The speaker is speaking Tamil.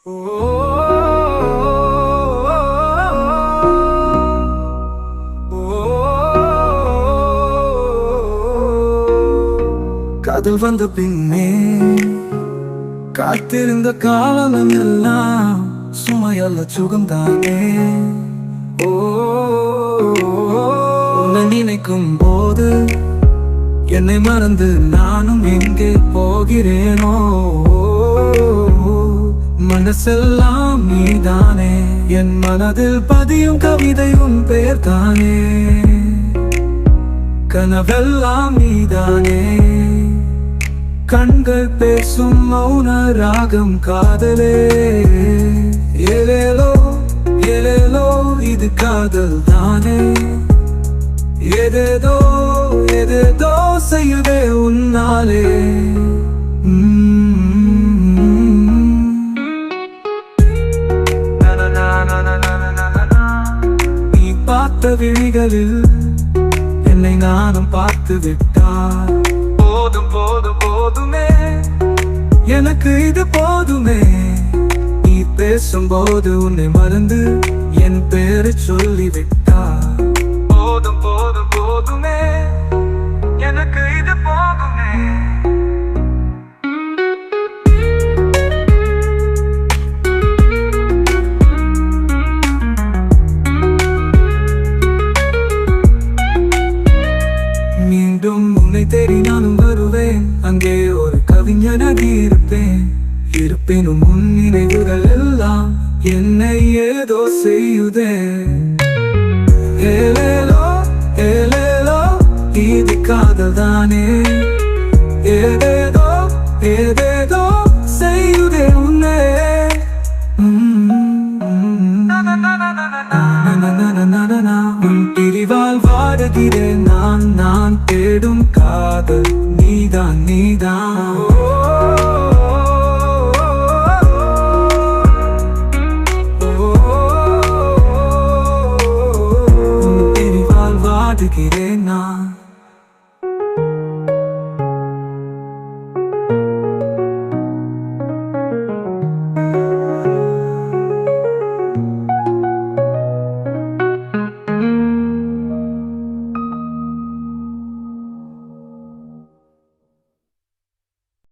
காதல் வந்த பின்னே காத்திருந்த காலம் எல்லாம் சுமையல்ல சுகம்தானே. உன்னை நினைக்கும் போது என்னை மறந்து நானும் எங்கே போகிறேனோ. மனசெல்லாம் நீதானே, என் மனதில் பதியும் கவிதை உன் பெயர் தானே. கனவெல்லாம் நீதானே, கண்கள் பேசும் மௌன ராகம் காதலே. ஏலேலோ ஏலேலோ இது காதல் தானே. ஏதேதோ ஏதேதோ செய்யுதே உன்னாலே. நீ பார்த்த விழிகளில் என்னை நானும் பார்த்து விட்டார். போதும் போதும் போதுமே, எனக்கு இது போதுமே. நீ பேசும்போது உன்னை மறந்து என் பேரை சொல்லிவிட்டார். போதும் போதும் போதுமே, எனக்கு இது போதுமே. மீண்டும் உன்னை தேடி நானும் வருவேன், அங்கே ஒரு கவிஞனாக இருப்பேன். இருப்பினும் உன் நினைவுகள் எல்லாம் என்னை ஏதோ செய்யுதே. ஏலேலோ ஏலேலோ இது காதல் தானே. ஏதேதோ ஏதேதோ செய்யுதே உன்னே. உன் பிரிவால் வாடுகிறேன் நான். நான் தேடும் காதல் நீதான் நீதான். உன் பிரிவால் வாடுகிறேன்.